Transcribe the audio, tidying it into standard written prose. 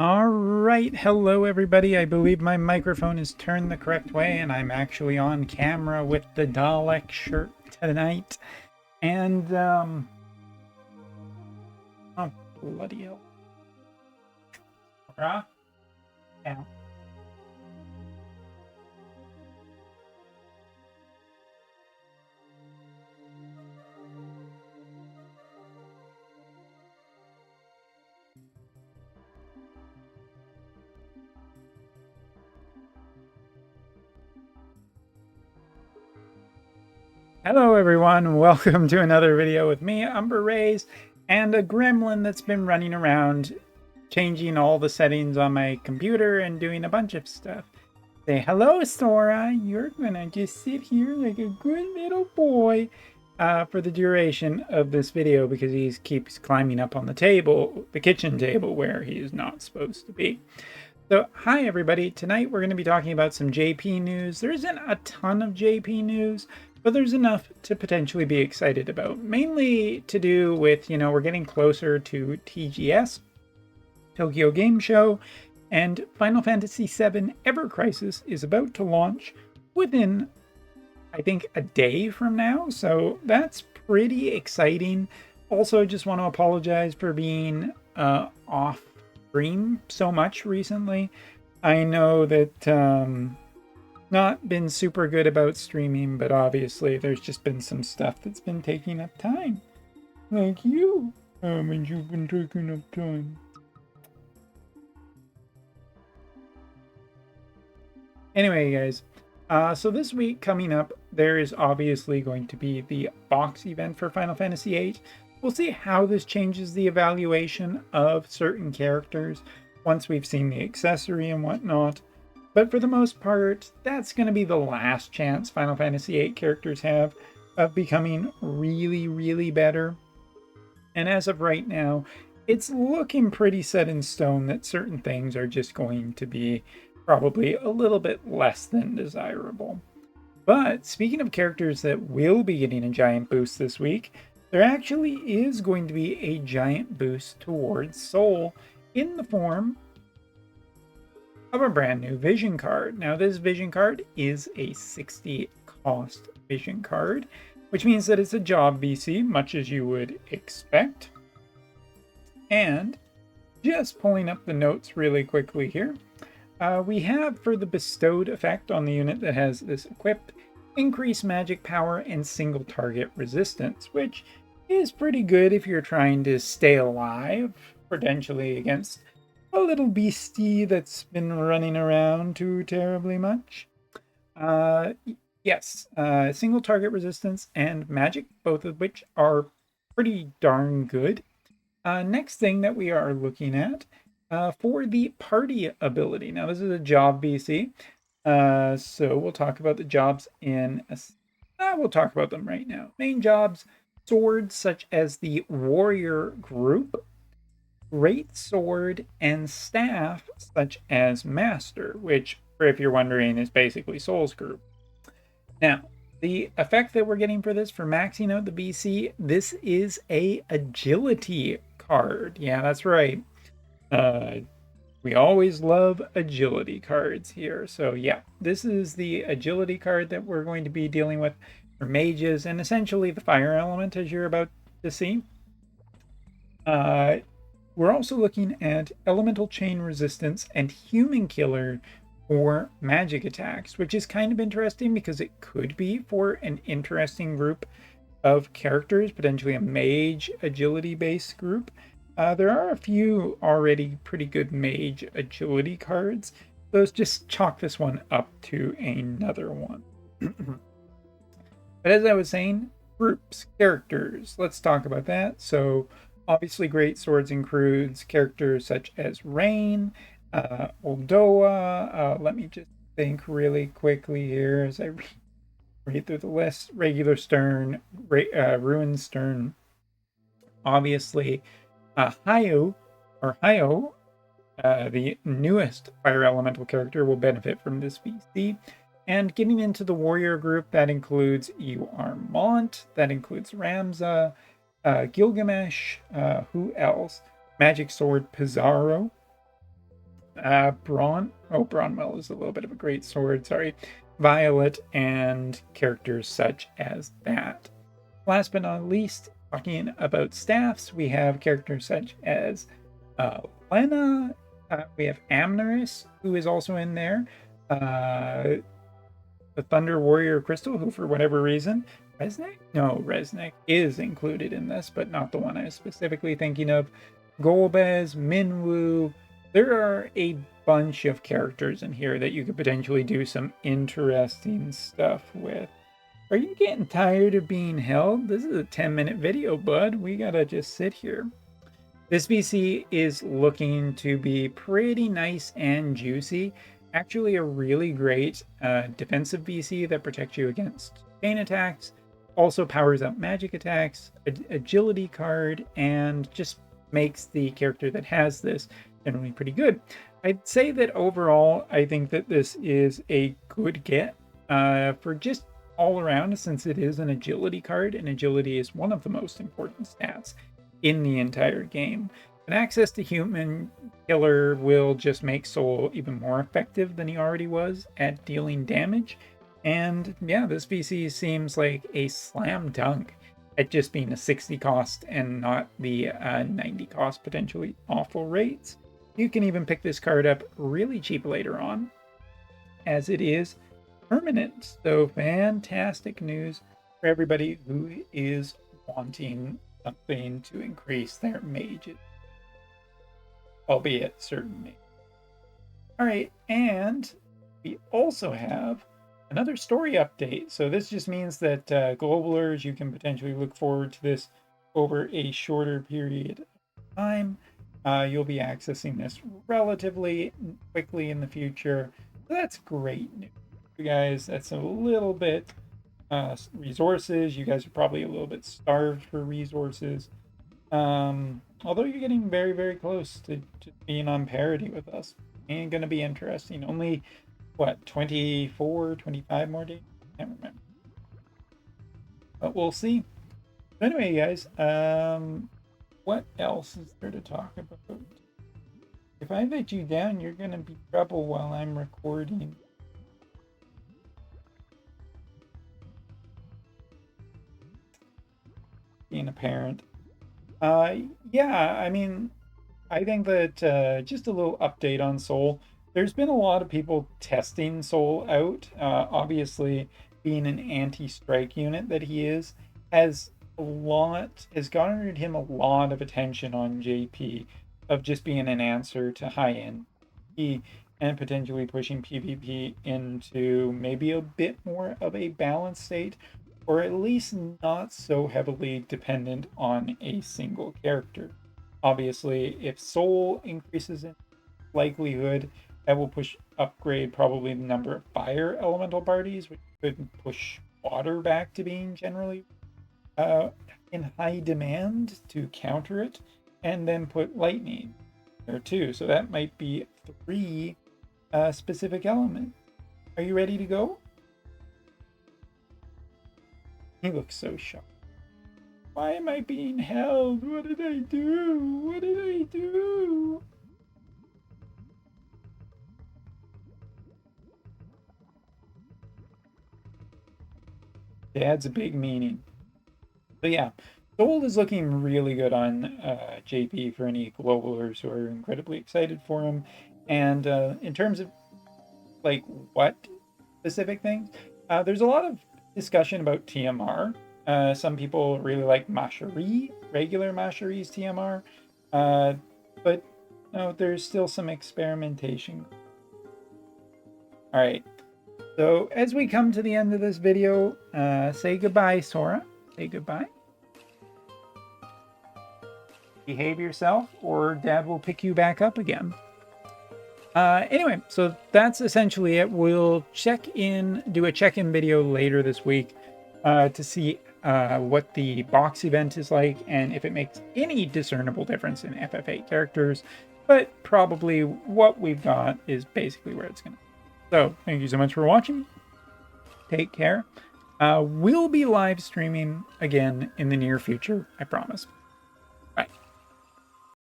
All right, hello everybody. I believe my microphone is turned the correct way and I'm actually on camera with the Dalek shirt tonight. And oh bloody hell. Sora? Yeah. Hello everyone, welcome to another video with me, Umber Rays, and a gremlin that's been running around changing all the settings on my computer and doing a bunch of stuff. Say hello, Sora. You're gonna just sit here like a good little boy for the duration of this video because he keeps climbing up on the table, the kitchen table, where he is not supposed to be. So, hi everybody. Tonight we're going to be talking about some JP news. There isn't a ton of JP news, but there's enough to potentially be excited about. Mainly to do with, we're getting closer to TGS, Tokyo Game Show, and Final Fantasy VII Ever Crisis is about to launch within, I think, a day from now. So that's pretty exciting. Also, just want to apologize for being off stream so much recently. I know that not been super good about streaming, but obviously there's just been some stuff that's been taking up time. Like you, and you've been taking up time. Anyway, guys, so this week coming up, there is obviously going to be the box event for Final Fantasy VIII. We'll see how this changes the evaluation of certain characters once we've seen the accessory and whatnot. But for the most part, that's going to be the last chance Final Fantasy VIII characters have of becoming really, really better. And as of right now, it's looking pretty set in stone that certain things are just going to be probably a little bit less than desirable. But speaking of characters that will be getting a giant boost this week, there actually is going to be a giant boost towards Soul in the form of a brand new vision card. Now, this vision card is a 60 cost vision card, which means that it's a job VC, much as you would expect. And just pulling up the notes really quickly here, we have for the bestowed effect on the unit that has this equipped, increased magic power and single target resistance, which is pretty good if you're trying to stay alive, potentially against a little beastie that's been running around too terribly much. Yes, single target resistance and magic, both of which are pretty darn good. Next thing that we are looking at for the party ability. Now, this is a job BC, so we'll talk about the jobs in we'll talk about them right now. Main jobs: swords such as the warrior group, great sword, and staff such as master, which, if you're wondering, is basically Soul's group. Now, the effect that we're getting for this, for maxing out the BC, this is a agility card. Yeah, that's right. We always love agility cards here. So yeah, this is the agility card that we're going to be dealing with for mages and essentially the fire element, as you're about to see. We're also looking at elemental chain resistance and human killer for magic attacks, which is kind of interesting because it could be for an interesting group of characters, potentially a mage agility based group. There are a few already pretty good mage agility cards. So let's just chalk this one up to another one. But as I was saying, groups, characters, let's talk about that. So obviously great swords includes characters such as Rain, Oldoa. Let me just think really quickly here as I read through the list. Regular Stern, Ruin Stern, obviously Hayo, the newest fire elemental character, will benefit from this VC. And getting into the warrior group, that includes Mont, that includes Ramza, Gilgamesh, who else? Magic Sword Pizarro, Bronwell is a little bit of a great sword, sorry. Violet and characters such as that. Last but not least, talking about staffs, we have characters such as Lena, we have Amneris, who is also in there, the Thunder Warrior Crystal, who for whatever reason, Resnick? No, Resnick is included in this, but not the one I was specifically thinking of. Golbez, Minwoo, there are a bunch of characters in here that you could potentially do some interesting stuff with. Are you getting tired of being held? This is a 10-minute video, bud. We gotta just sit here. This VC is looking to be pretty nice and juicy. Actually a really great defensive VC that protects you against chain attacks, also powers up magic attacks, agility card, and just makes the character that has this generally pretty good. I'd say that overall, I think that this is a good get for just all around, since it is an agility card, and agility is one of the most important stats in the entire game. And access to human killer will just make Soul even more effective than he already was at dealing damage. And yeah, this VC seems like a slam dunk at just being a 60 cost and not the 90 cost potentially awful rates. You can even pick this card up really cheap later on, as it is permanent. So fantastic news for everybody who is wanting something to increase their mages, albeit certain mages. All right, and we also have another story update. So this just means that globalers, you can potentially look forward to this over a shorter period of time. You'll be accessing this relatively quickly in the future. So that's great news, you guys. That's a little bit resources. You guys are probably a little bit starved for resources. Although you're getting very, very close to being on parity with us. Ain't gonna be interesting. Only, what, 24, 25 more days? Can't remember. But we'll see. So anyway, guys, what else is there to talk about? If I let you down, you're gonna be trouble while I'm recording. Being a parent. Yeah, I mean, I think that just a little update on Soul. There's been a lot of people testing Soul out. Obviously, being an anti-strike unit that he is, has garnered him a lot of attention on JP of just being an answer to high-end PvP and potentially pushing PvP into maybe a bit more of a balanced state, or at least not so heavily dependent on a single character. Obviously, if Soul increases in likelihood, that will upgrade probably the number of fire elemental parties, which could push water back to being generally in high demand to counter it, and then put lightning there too. So that might be 3 specific elements. Are you ready to go? He looks so shocked. Why am I being held? What did I do? What did I do? It adds a big meaning. But yeah, Soul is looking really good on JP for any globalers who are incredibly excited for him. And in terms of like what specific things, there's a lot of discussion about TMR. Some people really like Macherie, regular Macherie's TMR, but no, there's still some experimentation. All right, so as we come to the end of this video, say goodbye, Sora. Say goodbye. Behave yourself, or Dad will pick you back up again. Anyway, so that's essentially it. We'll do a check-in video later this week to see what the box event is like and if it makes any discernible difference in FF8 characters. But probably what we've got is basically where it's going to be. So thank you so much for watching. Take care. We'll be live streaming again in the near future, I promise.